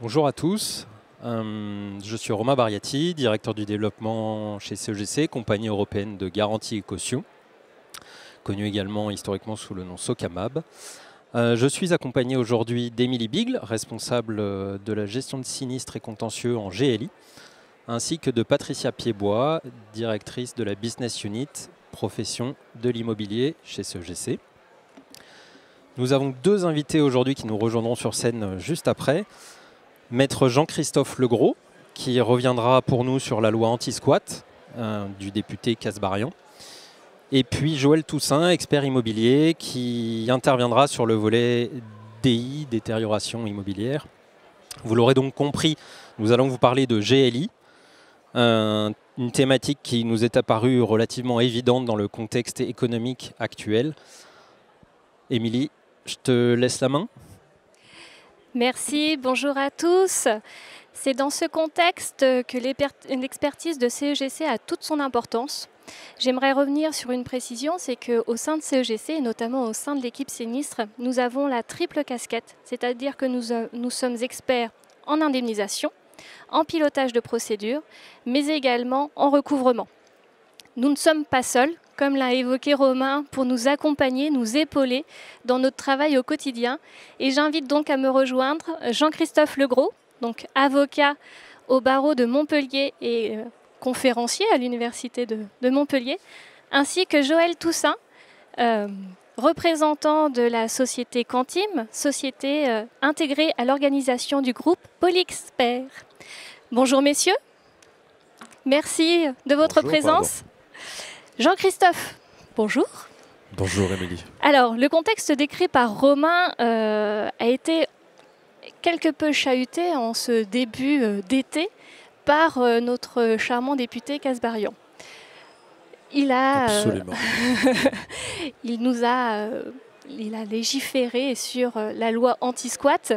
Bonjour à tous, je suis Romain Bariati, directeur du développement chez CEGC, Compagnie européenne de garantie et caution, connue également historiquement sous le nom Socamab. Je suis accompagné aujourd'hui d'Émilie Bigle, responsable de la gestion de sinistres et contentieux en GLI, ainsi que de Patricia Piedbois, directrice de la Business Unit Profession de l'immobilier chez CEGC. Nous avons deux invités aujourd'hui qui nous rejoindront sur scène juste après. Maître Jean-Christophe Legros, qui reviendra pour nous sur la loi anti-squat du député Kasbarian. Et puis Joël Toussaint, expert immobilier, qui interviendra sur le volet DI, détérioration immobilière. Vous l'aurez donc compris, nous allons vous parler de GLI, une thématique qui nous est apparue relativement évidente dans le contexte économique actuel. Émilie, je te laisse la main. Merci, bonjour à tous. C'est dans ce contexte que l'expertise de CEGC a toute son importance. J'aimerais revenir sur une précision, c'est qu'au sein de CEGC, et notamment au sein de l'équipe sinistre, nous avons la triple casquette, c'est-à-dire que nous sommes experts en indemnisation, en pilotage de procédure, mais également en recouvrement. Nous ne sommes pas seuls, comme l'a évoqué Romain, pour nous accompagner, nous épauler dans notre travail au quotidien. Et j'invite donc à me rejoindre Jean-Christophe Legros, donc avocat au barreau de Montpellier et conférencier à l'université de Montpellier, ainsi que Joël Toussaint, représentant de la société Quantim, société intégrée à l'organisation du groupe Polixpert. Bonjour messieurs, merci de votre présence. Jean-Christophe, bonjour. Bonjour Émilie. Alors, le contexte décrit par Romain a été quelque peu chahuté en ce début d'été par notre charmant député Kasbarian. Il a légiféré sur la loi anti-squat.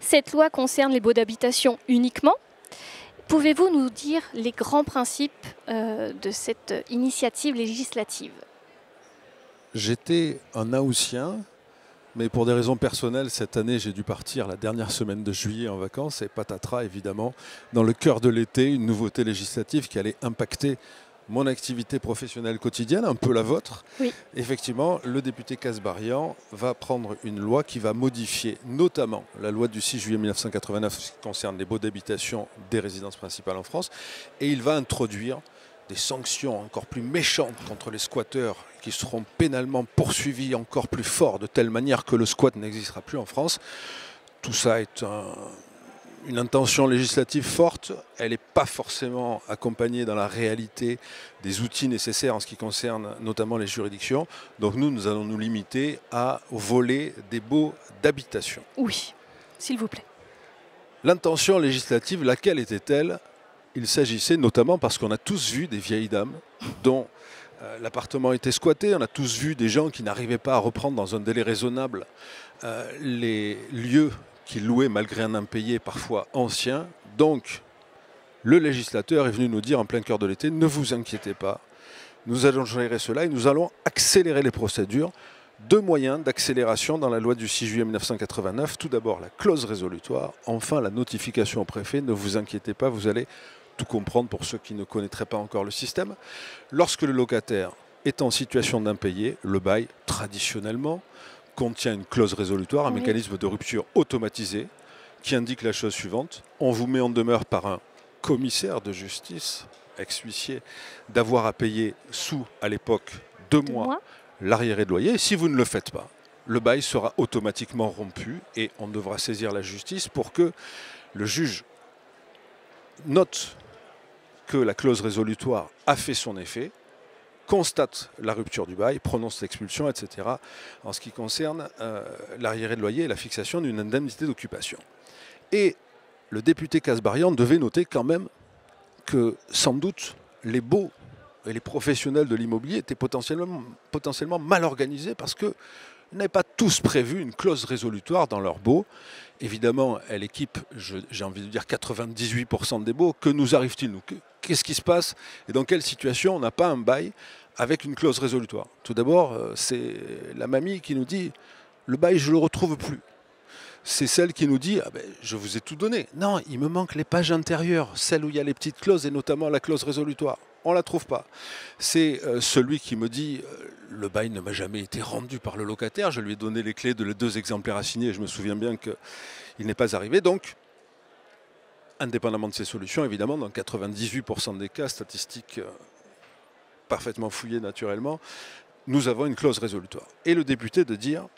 Cette loi concerne les baux d'habitation uniquement. Pouvez-vous nous dire les grands principes de cette initiative législative? J'étais un Haussien, mais pour des raisons personnelles, cette année, j'ai dû partir la dernière semaine de juillet en vacances. Et patatras, évidemment, dans le cœur de l'été, une nouveauté législative qui allait impacter mon activité professionnelle quotidienne, un peu la vôtre. Oui. Effectivement, le député Kasbarian va prendre une loi qui va modifier notamment la loi du 6 juillet 1989 qui concerne les baux d'habitation des résidences principales en France. Et il va introduire des sanctions encore plus méchantes contre les squatteurs qui seront pénalement poursuivis encore plus fort, de telle manière que le squat n'existera plus en France. Tout ça est une intention législative forte, elle n'est pas forcément accompagnée dans la réalité des outils nécessaires en ce qui concerne notamment les juridictions. Donc nous allons nous limiter au volet des baux d'habitation. Oui, s'il vous plaît. L'intention législative, laquelle était-elle? Il s'agissait notamment parce qu'on a tous vu des vieilles dames dont l'appartement était squatté, on a tous vu des gens qui n'arrivaient pas à reprendre dans un délai raisonnable les lieux qu'ils louaient malgré un impayé parfois ancien. Donc, le législateur est venu nous dire en plein cœur de l'été, ne vous inquiétez pas, nous allons gérer cela et nous allons accélérer les procédures. Deux moyens d'accélération dans la loi du 6 juillet 1989. Tout d'abord, la clause résolutoire. Enfin, la notification au préfet. Ne vous inquiétez pas, vous allez tout comprendre pour ceux qui ne connaîtraient pas encore le système. Lorsque le locataire est en situation d'impayé, le bail, traditionnellement, contient une clause résolutoire, un mécanisme de rupture automatisé qui indique la chose suivante. On vous met en demeure par un commissaire de justice, ex-huissier, d'avoir à payer sous, à l'époque, 2 mois l'arriéré de loyer. Et si vous ne le faites pas, le bail sera automatiquement rompu et on devra saisir la justice pour que le juge note que la clause résolutoire a fait son effet, constate la rupture du bail, prononce l'expulsion, etc. en ce qui concerne l'arriéré de loyer et la fixation d'une indemnité d'occupation. Et le député Kasbarian devait noter quand même que sans doute les baux et les professionnels de l'immobilier étaient potentiellement mal organisés parce qu'ils n'avaient pas tous prévu une clause résolutoire dans leurs baux. Évidemment, elle équipe, j'ai envie de dire 98% des baux. Que nous arrive-t-il, nous? Qu'est-ce qui se passe et dans quelle situation on n'a pas un bail avec une clause résolutoire? Tout d'abord, c'est la mamie qui nous dit « le bail, je ne le retrouve plus ». c'est celle qui nous dit « Ah ben, je vous ai tout donné ». Non, il me manque les pages intérieures, celles où il y a les petites clauses et notamment la clause résolutoire. On ne la trouve pas. C'est celui qui me dit le bail ne m'a jamais été rendu par le locataire. Je lui ai donné les clés de les 2 exemplaires à signer et je me souviens bien qu'il n'est pas arrivé. Donc, indépendamment de ces solutions, évidemment, dans 98% des cas, statistiques parfaitement fouillées naturellement, nous avons une clause résolutoire. Et le député de dire,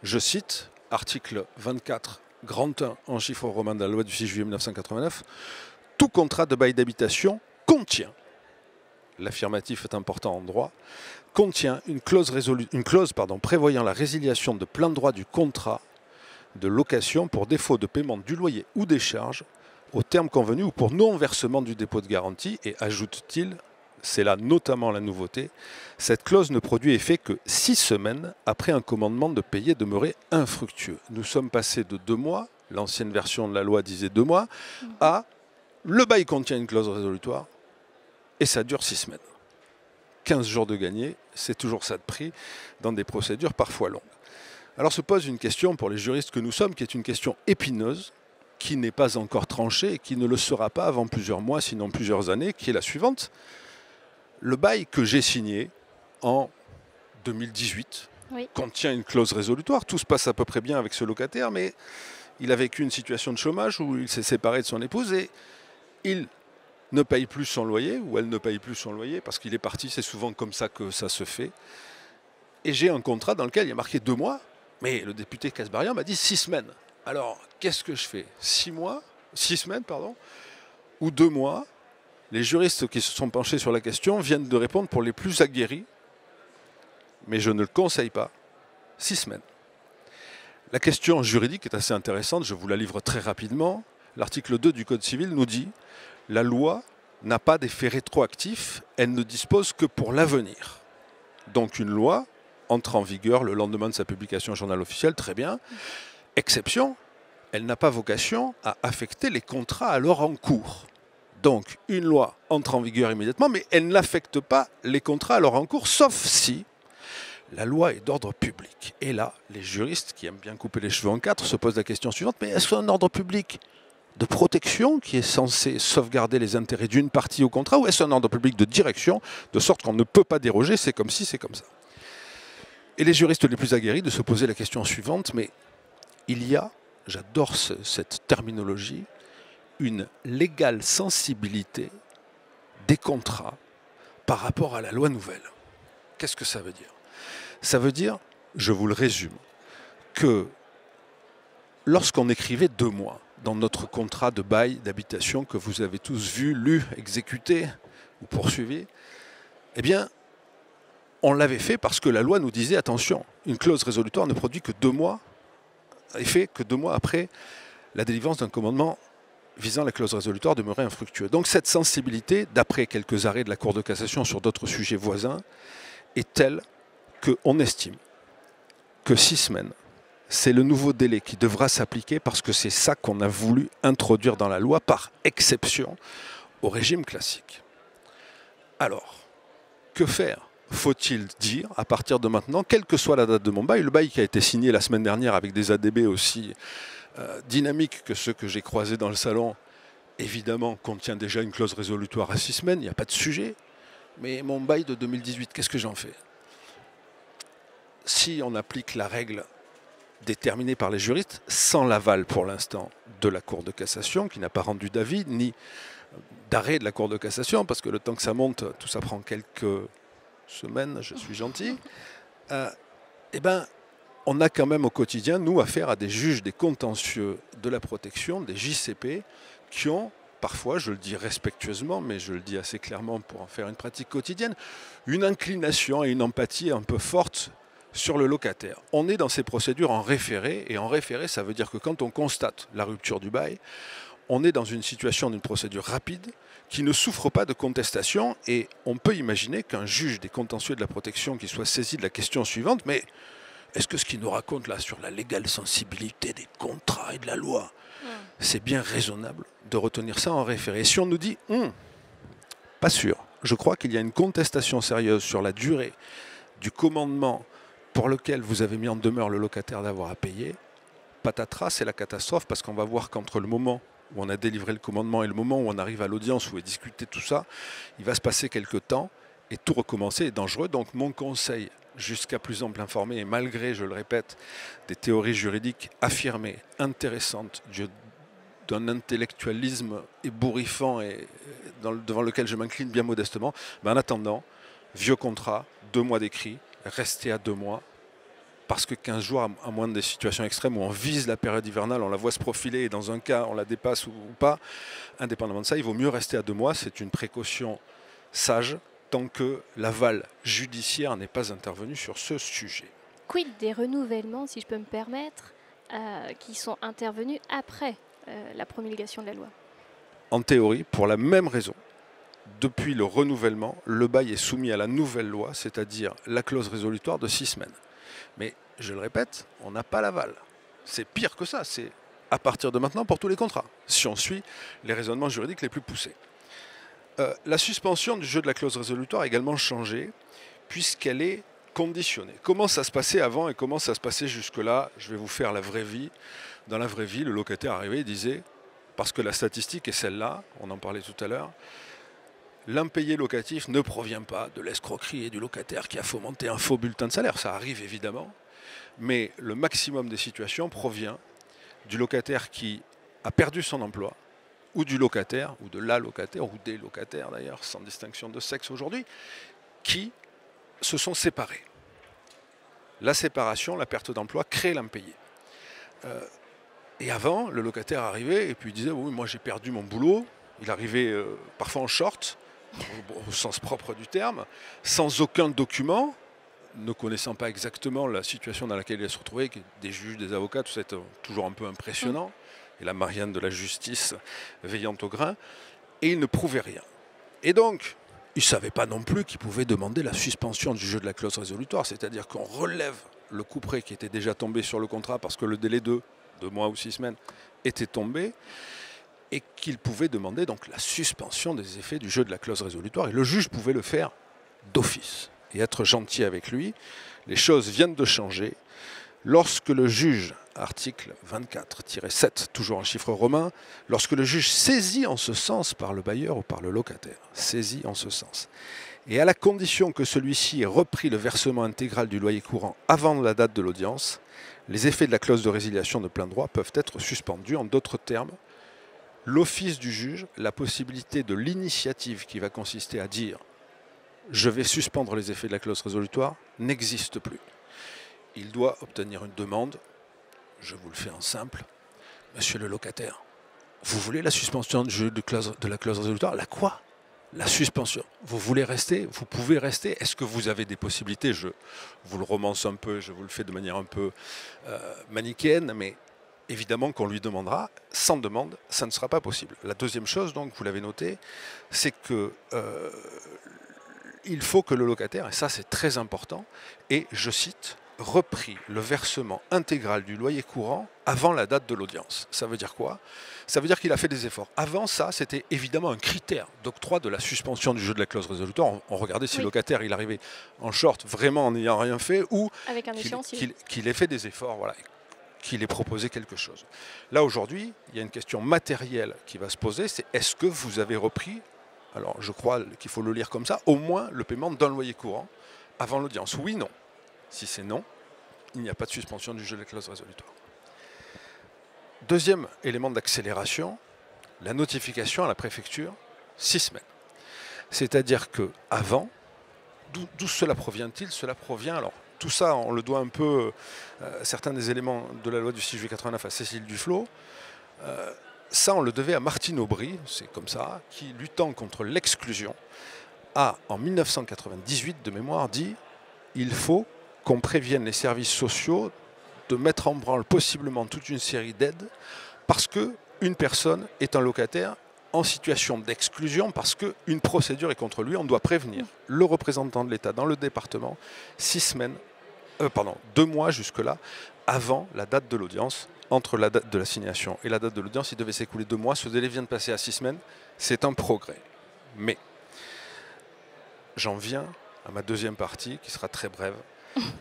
je cite, article 24, grand 1 en chiffres romains de la loi du 6 juillet 1989, tout contrat de bail d'habitation contient, l'affirmatif est important en droit, contient une clause prévoyant la résiliation de plein droit du contrat de location pour défaut de paiement du loyer ou des charges au terme convenu ou pour non-versement du dépôt de garantie, et ajoute-t-il, c'est là notamment la nouveauté, cette clause ne produit effet que 6 semaines après un commandement de payer demeuré infructueux. Nous sommes passés de 2 mois, l'ancienne version de la loi disait 2 mois, à le bail contient une clause résolutoire et ça dure 6 semaines. 15 jours de gagné, c'est toujours ça de prix dans des procédures parfois longues. Alors se pose une question pour les juristes que nous sommes, qui est une question épineuse, qui n'est pas encore tranchée et qui ne le sera pas avant plusieurs mois, sinon plusieurs années, qui est la suivante. Le bail que j'ai signé en 2018 contient une clause résolutoire. Tout se passe à peu près bien avec ce locataire, mais il a vécu une situation de chômage où il s'est séparé de son épouse et il ne paye plus son loyer, ou elle ne paye plus son loyer parce qu'il est parti. C'est souvent comme ça que ça se fait. Et j'ai un contrat dans lequel il y a marqué 2 mois, mais le député Kasbarian m'a dit 6 semaines. Alors, qu'est-ce que je fais ? 6 semaines, ou 2 mois ? Les juristes qui se sont penchés sur la question viennent de répondre pour les plus aguerris, mais je ne le conseille pas, 6 semaines. La question juridique est assez intéressante, je vous la livre très rapidement. L'article 2 du Code civil nous dit « La loi n'a pas d'effet rétroactif, elle ne dispose que pour l'avenir ». Donc une loi entre en vigueur le lendemain de sa publication au journal officiel, très bien. Exception, elle n'a pas vocation à affecter les contrats alors en cours. Donc, une loi entre en vigueur immédiatement, mais elle n'affecte pas les contrats alors en cours, sauf si la loi est d'ordre public. Et là, les juristes qui aiment bien couper les cheveux en 4 se posent la question suivante, mais est-ce un ordre public de protection qui est censé sauvegarder les intérêts d'une partie au contrat, ou est-ce un ordre public de direction, de sorte qu'on ne peut pas déroger, c'est comme si, c'est comme ça. Et les juristes les plus aguerris de se poser la question suivante, mais il y a, j'adore cette terminologie, une légale sensibilité des contrats par rapport à la loi nouvelle. Qu'est-ce que ça veut dire ? Ça veut dire, je vous le résume, que lorsqu'on écrivait 2 mois dans notre contrat de bail d'habitation que vous avez tous vu, lu, exécuté ou poursuivi, eh bien, on l'avait fait parce que la loi nous disait, attention, une clause résolutoire ne produit que 2 mois, effet que 2 mois après la délivrance d'un commandement visant la clause résolutoire demeurée infructueux. Donc cette sensibilité, d'après quelques arrêts de la Cour de cassation sur d'autres sujets voisins, est telle qu'on estime que 6 semaines, c'est le nouveau délai qui devra s'appliquer parce que c'est ça qu'on a voulu introduire dans la loi par exception au régime classique. Alors, que faire ? Faut-il dire, à partir de maintenant, quelle que soit la date de mon bail, le bail qui a été signé la semaine dernière avec des ADB aussi dynamiques que ceux que j'ai croisés dans le salon, évidemment, contient déjà une clause résolutoire à 6 semaines, il n'y a pas de sujet. Mais mon bail de 2018, qu'est-ce que j'en fais ? Si on applique la règle déterminée par les juristes, sans l'aval pour l'instant de la Cour de cassation, qui n'a pas rendu d'avis, ni d'arrêt de la Cour de cassation, parce que le temps que ça monte, tout ça prend quelques semaines, je suis gentil, eh ben, on a quand même au quotidien, nous, affaire à des juges des contentieux de la protection, des JCP, qui ont parfois, je le dis respectueusement, mais je le dis assez clairement pour en faire une pratique quotidienne, une inclination et une empathie un peu forte sur le locataire. On est dans ces procédures en référé, et en référé, ça veut dire que quand on constate la rupture du bail, on est dans une situation d'une procédure rapide qui ne souffre pas de contestation, et on peut imaginer qu'un juge des contentieux de la protection qui soit saisi de la question suivante, mais est-ce que ce qu'il nous raconte là sur la légale sensibilité des contrats et de la loi, c'est bien raisonnable de retenir ça en référé? Et si on nous dit, pas sûr, je crois qu'il y a une contestation sérieuse sur la durée du commandement pour lequel vous avez mis en demeure le locataire d'avoir à payer, patatras, c'est la catastrophe, parce qu'on va voir qu'entre le moment où on a délivré le commandement et le moment où on arrive à l'audience, où est discuté tout ça, il va se passer quelques temps, et tout recommencer est dangereux. Donc mon conseil, jusqu'à plus ample informé, et malgré, je le répète, des théories juridiques affirmées, intéressantes, d'un intellectualisme ébouriffant et devant lequel je m'incline bien modestement, mais en attendant, vieux contrat, 2 mois d'écrit, restez à 2 mois, parce que 15 jours, à moins des situations extrêmes où on vise la période hivernale, on la voit se profiler et dans un cas on la dépasse ou pas, indépendamment de ça, il vaut mieux rester à 2 mois, c'est une précaution sage tant que l'aval judiciaire n'est pas intervenu sur ce sujet. Quid des renouvellements, si je peux me permettre, qui sont intervenus après la promulgation de la loi? En théorie, pour la même raison, depuis le renouvellement, le bail est soumis à la nouvelle loi, c'est-à-dire la clause résolutoire de 6 semaines. Mais, je le répète, on n'a pas l'aval. C'est pire que ça, c'est à partir de maintenant pour tous les contrats, si on suit les raisonnements juridiques les plus poussés. La suspension du jeu de la clause résolutoire a également changé, puisqu'elle est conditionnée. Comment ça se passait avant et comment ça se passait jusque-là? Je vais vous faire la vraie vie. Dans la vraie vie, le locataire arrivait et disait, parce que la statistique est celle-là, on en parlait tout à l'heure, l'impayé locatif ne provient pas de l'escroquerie et du locataire qui a fomenté un faux bulletin de salaire. Ça arrive évidemment, mais le maximum des situations provient du locataire qui a perdu son emploi, ou du locataire, ou de la locataire, ou des locataires d'ailleurs, sans distinction de sexe aujourd'hui, qui se sont séparés. La séparation, la perte d'emploi crée l'impayé. Et avant, le locataire arrivait et puis il disait « oui, moi j'ai perdu mon boulot ». Il arrivait parfois en short, au sens propre du terme, sans aucun document, ne connaissant pas exactement la situation dans laquelle il se retrouvait, des juges, des avocats, tout ça est toujours un peu impressionnant, et la Marianne de la justice veillant au grain, et il ne prouvait rien. Et donc, il ne savait pas non plus qu'il pouvait demander la suspension du jeu de la clause résolutoire, c'est-à-dire qu'on relève le couperet qui était déjà tombé sur le contrat parce que le délai de 2 mois ou 6 semaines était tombé, et qu'il pouvait demander donc la suspension des effets du jeu de la clause résolutoire. Et le juge pouvait le faire d'office et être gentil avec lui. Les choses viennent de changer. Lorsque le juge, article 24-7, toujours en chiffre romain, lorsque le juge saisit en ce sens par le bailleur ou par le locataire, saisit en ce sens, et à la condition que celui-ci ait repris le versement intégral du loyer courant avant la date de l'audience, les effets de la clause de résiliation de plein droit peuvent être suspendus. En d'autres termes, l'office du juge, la possibilité de l'initiative qui va consister à dire « je vais suspendre les effets de la clause résolutoire » n'existe plus. Il doit obtenir une demande, je vous le fais en simple, « Monsieur le locataire, vous voulez la suspension du jeu de la clause résolutoire ?» La quoi? La suspension. Vous voulez rester? Vous pouvez rester? Est-ce que vous avez des possibilités? Je vous le romance un peu, je vous le fais de manière un peu manichéenne, mais évidemment qu'on lui demandera. Sans demande, ça ne sera pas possible. La deuxième chose, donc, vous l'avez noté, c'est que il faut que le locataire, et ça c'est très important, ait, je cite, repris le versement intégral du loyer courant avant la date de l'audience. Ça veut dire quoi? Ça veut dire qu'il a fait des efforts. Avant ça, c'était évidemment un critère d'octroi de la suspension du jeu de la clause résolutoire. On regardait si le locataire il arrivait en short, vraiment en n'ayant rien fait, ou qu'il ait fait des efforts, voilà, qu'il ait proposé quelque chose. Là aujourd'hui, il y a une question matérielle qui va se poser, c'est est-ce que vous avez repris, alors je crois qu'il faut le lire comme ça, au moins le paiement d'un loyer courant avant l'audience? Oui, non. Si c'est non, il n'y a pas de suspension du jeu de la clause résolutoire. Deuxième élément d'accélération, la notification à la préfecture, 6 semaines. C'est-à-dire qu'avant, d'où cela provient-il? Cela provient, alors tout ça on le doit un peu, certains des éléments de la loi du 6 juillet 89 à Cécile Duflot, ça on le devait à Martine Aubry, c'est comme ça, qui luttant contre l'exclusion, a en 1998 de mémoire dit « il faut qu'on prévienne les services sociaux de mettre en branle possiblement toute une série d'aides parce qu'une personne est un locataire en situation d'exclusion parce qu'une procédure est contre lui. On doit prévenir le représentant de l'État dans le département 2 mois jusque-là avant la date de l'audience. Entre la date de l'assignation et la date de l'audience, il devait s'écouler 2 mois. Ce délai vient de passer à 6 semaines. C'est un progrès. Mais j'en viens à ma deuxième partie qui sera très brève,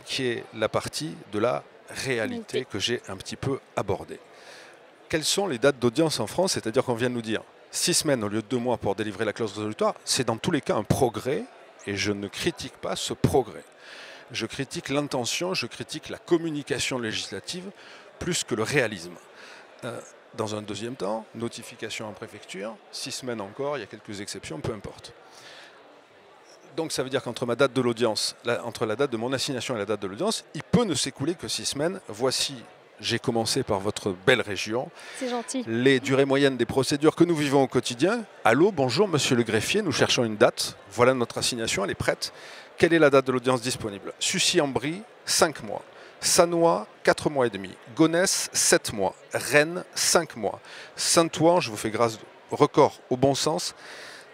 qui est la partie de la réalité que j'ai un petit peu abordée. Quelles sont les dates d'audience en France? C'est-à-dire qu'on vient de nous dire 6 semaines au lieu de 2 mois pour délivrer la clause résolutoire. C'est dans tous les cas un progrès et je ne critique pas ce progrès. Je critique l'intention, je critique la communication législative plus que le réalisme. Dans un deuxième temps, notification en préfecture, 6 semaines encore, il y a quelques exceptions, peu importe. Donc ça veut dire qu'entre ma date de l'audience, entre la date de mon assignation et la date de l'audience, il peut ne s'écouler que 6 semaines. Voici, j'ai commencé par votre belle région. C'est gentil. Les durées moyennes des procédures que nous vivons au quotidien. Allô, bonjour monsieur le greffier, nous cherchons une date. Voilà notre assignation, elle est prête. Quelle est la date de l'audience disponible? Sucy-en-Brie, 5 mois. Sannois, 4 mois et demi. Gonesse, 7 mois. Rennes, 5 mois. Saint-Ouen, je vous fais grâce, record au bon sens,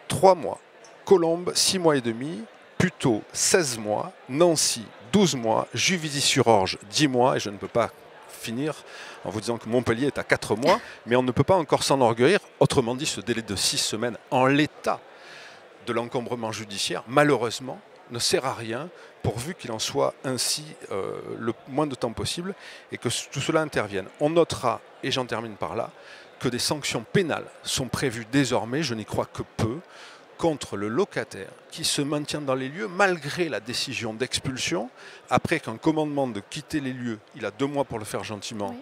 3 mois. Colombes, 6 mois et demi. Puteaux, 16 mois. Nancy, 12 mois. Juvisy-sur-Orge, 10 mois. Et je ne peux pas finir en vous disant que Montpellier est à 4 mois. Mais on ne peut pas encore s'enorgueillir. Autrement dit, ce délai de 6 semaines en l'état de l'encombrement judiciaire, malheureusement, ne sert à rien, pourvu qu'il en soit ainsi le moins de temps possible et que tout cela intervienne. On notera, et j'en termine par là, que des sanctions pénales sont prévues désormais, je n'y crois que peu, contre le locataire qui se maintient dans les lieux malgré la décision d'expulsion, après qu'un commandement de quitter les lieux, il a 2 mois pour le faire gentiment,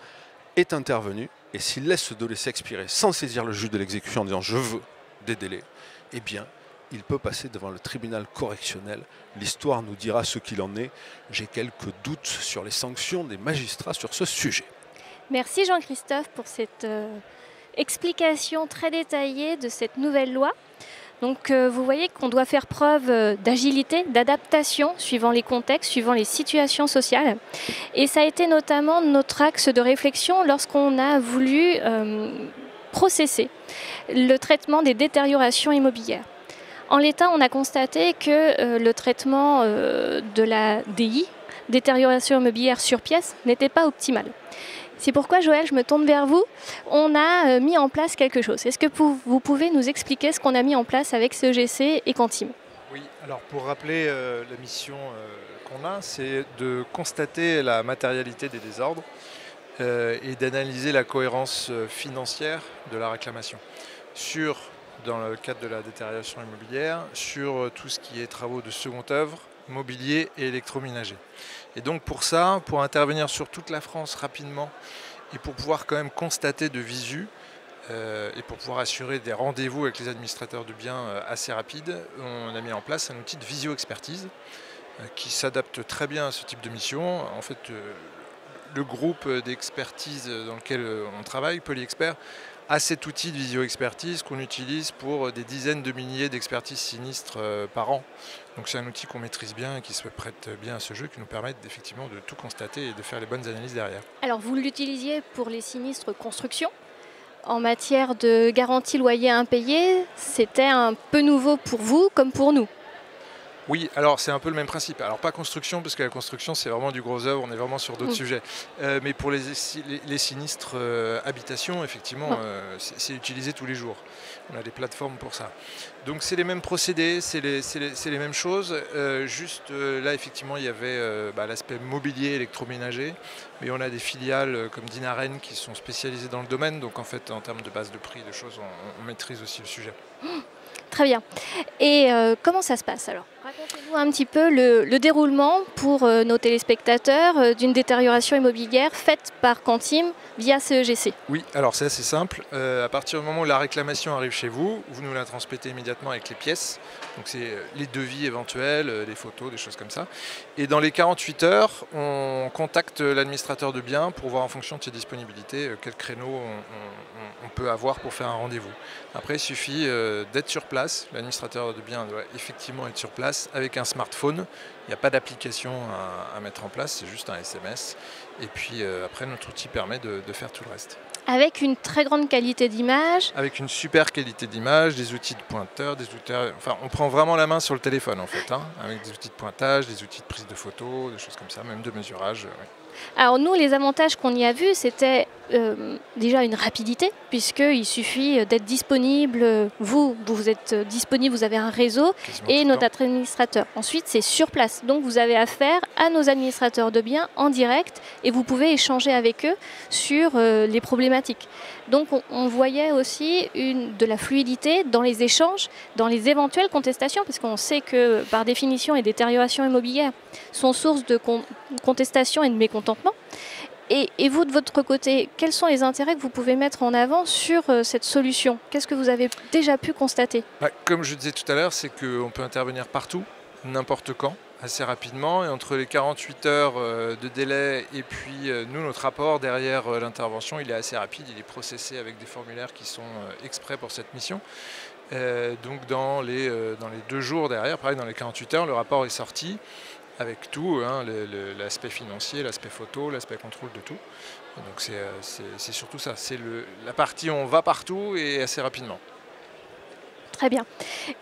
est intervenu, et s'il laisse ce délai s'expirer sans saisir le juge de l'exécution en disant « je veux des délais », eh bien, il peut passer devant le tribunal correctionnel. L'histoire nous dira ce qu'il en est. J'ai quelques doutes sur les sanctions des magistrats sur ce sujet. Merci Jean-Christophe pour cette explication très détaillée de cette nouvelle loi. Donc vous voyez qu'on doit faire preuve d'agilité, d'adaptation suivant les contextes, suivant les situations sociales. Et ça a été notamment notre axe de réflexion lorsqu'on a voulu processer le traitement des détériorations immobilières. En l'état, on a constaté que le traitement de la DI, détérioration immobilière sur pièce, n'était pas optimal. C'est pourquoi, Joël, je me tourne vers vous. On a mis en place quelque chose. Est-ce que vous pouvez nous expliquer ce qu'on a mis en place avec CEGC et Quantim? Oui, alors pour rappeler la mission qu'on a, c'est de constater la matérialité des désordres et d'analyser la cohérence financière de la réclamation dans le cadre de la détérioration immobilière, sur tout ce qui est travaux de seconde œuvre, mobilier et électroménager. Et donc pour ça, pour intervenir sur toute la France rapidement et pour pouvoir quand même constater de visu et pour pouvoir assurer des rendez-vous avec les administrateurs de biens assez rapides, on a mis en place un outil de visio-expertise qui s'adapte très bien à ce type de mission. En fait, le groupe d'expertise dans lequel on travaille, Polyexpert, à cet outil de visio-expertise qu'on utilise pour des dizaines de milliers d'expertises sinistres par an. Donc c'est un outil qu'on maîtrise bien et qui se prête bien à ce jeu, qui nous permet effectivement de tout constater et de faire les bonnes analyses derrière. Alors vous l'utilisiez pour les sinistres construction. En matière de garantie loyer impayé, c'était un peu nouveau pour vous comme pour nous. Oui, alors c'est un peu le même principe. Alors pas construction, parce que la construction c'est vraiment du gros œuvre, on est vraiment sur d'autres sujets. Mais pour les sinistres habitation, effectivement, c'est utilisé tous les jours. On a des plateformes pour ça. Donc c'est les mêmes procédés, c'est les mêmes choses. Juste là, effectivement, il y avait l'aspect mobilier électroménager. Mais on a des filiales comme Dinaren qui sont spécialisées dans le domaine. Donc en fait, en termes de base de prix, de choses, on maîtrise aussi le sujet. Très bien. Et comment ça se passe alors? Racontez-nous un petit peu le déroulement pour nos téléspectateurs d'une détérioration immobilière faite par Quantim via CEGC. Oui, alors c'est assez simple. À partir du moment où la réclamation arrive chez vous, vous nous la transmettez immédiatement avec les pièces. Donc c'est les devis éventuels, les photos, des choses comme ça. Et dans les 48 heures, on contacte l'administrateur de biens pour voir en fonction de ses disponibilités quel créneau on peut avoir pour faire un rendez-vous. Après, il suffit d'être sur place. L'administrateur de biens doit effectivement être sur place avec un smartphone. Il n'y a pas d'application à mettre en place, c'est juste un SMS. Et puis après, notre outil permet de faire tout le reste. Avec une très grande qualité d'image. Avec une super qualité d'image, des outils de pointeur, enfin, on prend vraiment la main sur le téléphone en fait, avec des outils de pointage, des outils de prise de photos, des choses comme ça, même de mesurage. Ouais. Alors nous, les avantages qu'on y a vus, c'était déjà une rapidité, puisqu'il suffit d'être disponible. Vous êtes disponible, vous avez un réseau, et notre administrateur. Ensuite, c'est sur place. Donc vous avez affaire à nos administrateurs de biens en direct, et vous pouvez échanger avec eux sur les problématiques. Donc on voyait aussi de la fluidité dans les échanges, dans les éventuelles contestations, parce qu'on sait que par définition, les détériorations immobilières sont source de contestation et de mécontentement. Et vous, de votre côté, quels sont les intérêts que vous pouvez mettre en avant sur cette solution? Qu'est-ce que vous avez déjà pu constater? Comme je disais tout à l'heure, c'est qu'on peut intervenir partout, n'importe quand, assez rapidement. Et entre les 48 heures de délai et puis nous, notre rapport derrière l'intervention, il est assez rapide. Il est processé avec des formulaires qui sont exprès pour cette mission. Donc dans les 2 jours derrière, pareil, dans les 48 heures, le rapport est sorti. Avec tout, hein, l'aspect financier, l'aspect photo, l'aspect contrôle de tout. Et donc c'est surtout ça, c'est la partie où on va partout et assez rapidement. Très bien.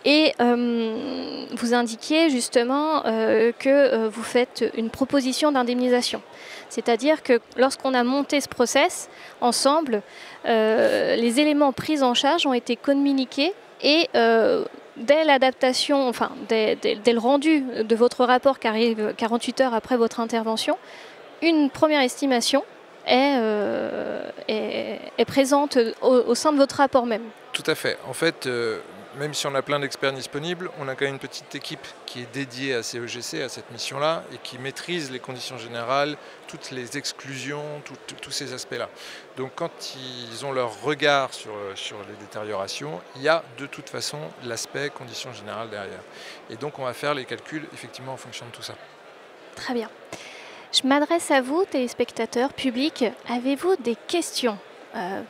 Et vous indiquiez justement que vous faites une proposition d'indemnisation. C'est-à-dire que lorsqu'on a monté ce process ensemble, les éléments pris en charge ont été communiqués et dès l'adaptation, enfin dès le rendu de votre rapport qui arrive 48 heures après votre intervention, une première estimation est présente au sein de votre rapport même. Tout à fait. En fait, même si on a plein d'experts disponibles, on a quand même une petite équipe qui est dédiée à CEGC, à cette mission-là, et qui maîtrise les conditions générales, toutes les exclusions, tous ces aspects-là. Donc quand ils ont leur regard sur les détériorations, il y a de toute façon l'aspect conditions générales derrière. Et donc on va faire les calculs effectivement en fonction de tout ça. Très bien. Je m'adresse à vous, téléspectateurs, publics. Avez-vous des questions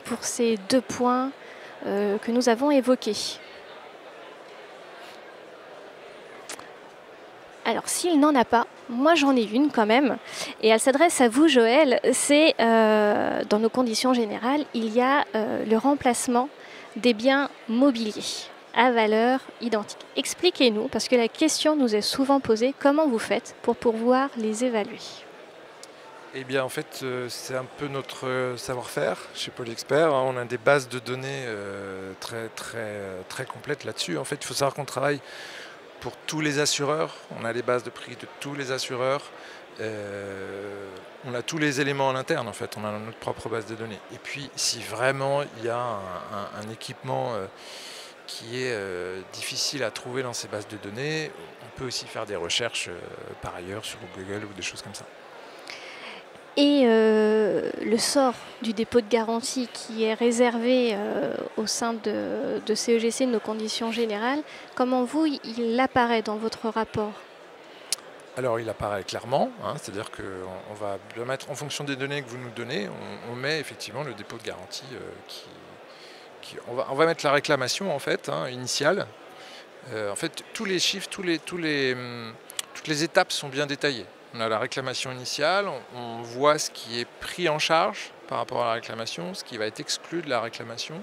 pour ces 2 points que nous avons évoqués? Alors, s'il n'en a pas, moi j'en ai une quand même, et elle s'adresse à vous, Joël. C'est dans nos conditions générales, il y a le remplacement des biens mobiliers à valeur identique. Expliquez-nous, parce que la question nous est souvent posée, comment vous faites pour pouvoir les évaluer? Eh bien, en fait, c'est un peu notre savoir-faire chez Polyexpert. On a des bases de données très complètes là-dessus. En fait, il faut savoir qu'on travaille pour tous les assureurs. On a les bases de prix de tous les assureurs. On a tous les éléments en interne, en fait. On a notre propre base de données. Et puis, si vraiment il y a un équipement qui est difficile à trouver dans ces bases de données, on peut aussi faire des recherches par ailleurs sur Google ou des choses comme ça. Et le sort du dépôt de garantie qui est réservé au sein de CEGC, de nos conditions générales, comment vous, il apparaît dans votre rapport? Alors il apparaît clairement, hein, c'est-à-dire qu'on va le mettre en fonction des données que vous nous donnez, on met effectivement le dépôt de garantie on va mettre la réclamation en fait, hein, initiale. En fait tous les chiffres, toutes les étapes sont bien détaillées. On a la réclamation initiale, on voit ce qui est pris en charge par rapport à la réclamation, ce qui va être exclu de la réclamation,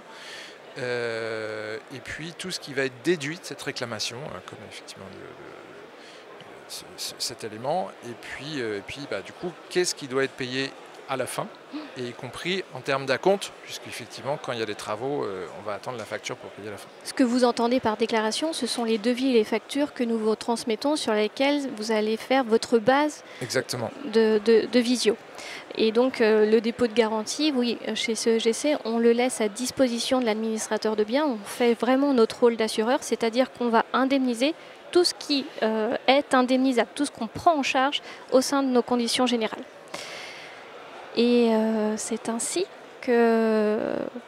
et puis tout ce qui va être déduit de cette réclamation, comme effectivement cet élément, et puis du coup, qu'est-ce qui doit être payé à la fin, et y compris en termes d'acompte, puisqu'effectivement, quand il y a des travaux, on va attendre la facture pour payer à la fin. Ce que vous entendez par déclaration, ce sont les devis et les factures que nous vous transmettons sur lesquelles vous allez faire votre base. Exactement. De visio. Et donc, le dépôt de garantie, oui, chez CEGC, on le laisse à disposition de l'administrateur de biens. On fait vraiment notre rôle d'assureur, c'est-à-dire qu'on va indemniser tout ce qui est indemnisable, tout ce qu'on prend en charge au sein de nos conditions générales. Et c'est ainsi que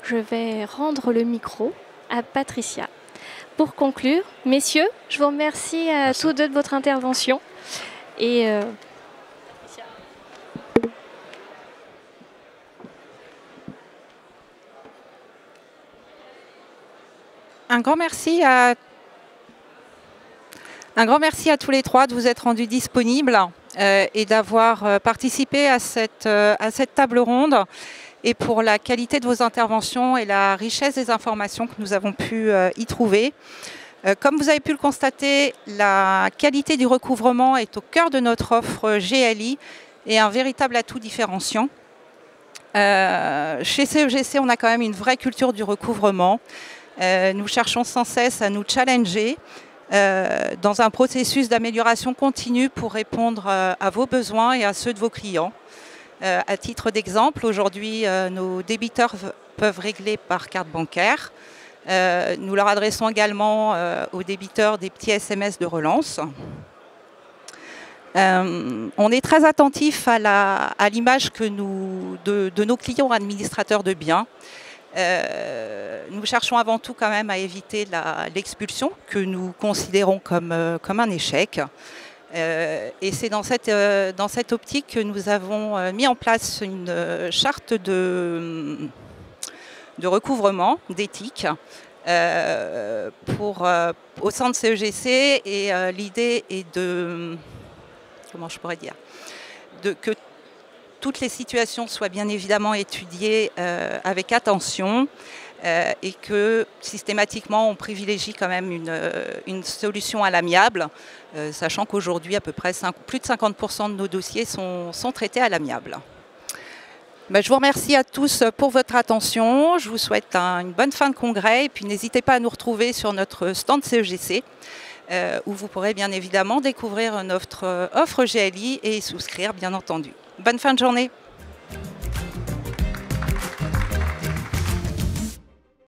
je vais rendre le micro à Patricia. Pour conclure, messieurs, je vous remercie à tous deux de votre intervention. Et un grand merci à tous les trois de vous être rendus disponibles et d'avoir participé à cette table ronde, et pour la qualité de vos interventions et la richesse des informations que nous avons pu y trouver. Comme vous avez pu le constater, la qualité du recouvrement est au cœur de notre offre GLI, et un véritable atout différenciant. Chez CEGC, on a quand même une vraie culture du recouvrement. Nous cherchons sans cesse à nous challenger dans un processus d'amélioration continue pour répondre à vos besoins et à ceux de vos clients. À titre d'exemple, aujourd'hui, nos débiteurs peuvent régler par carte bancaire. Nous leur adressons également aux débiteurs des petits SMS de relance. On est très attentif à l'image de nos clients administrateurs de biens. Nous cherchons avant tout quand même à éviter l'expulsion que nous considérons comme un échec. Et c'est dans cette optique que nous avons mis en place une charte de recouvrement, d'éthique, au sein de CEGC. Et l'idée est comment je pourrais dire, que toutes les situations soient bien évidemment étudiées avec attention et que systématiquement on privilégie quand même une solution à l'amiable, sachant qu'aujourd'hui à peu près plus de 50% de nos dossiers sont traités à l'amiable. Je vous remercie à tous pour votre attention, je vous souhaite une bonne fin de congrès et puis n'hésitez pas à nous retrouver sur notre stand CEGC. Où vous pourrez bien évidemment découvrir notre offre GLI et y souscrire bien entendu. Bonne fin de journée.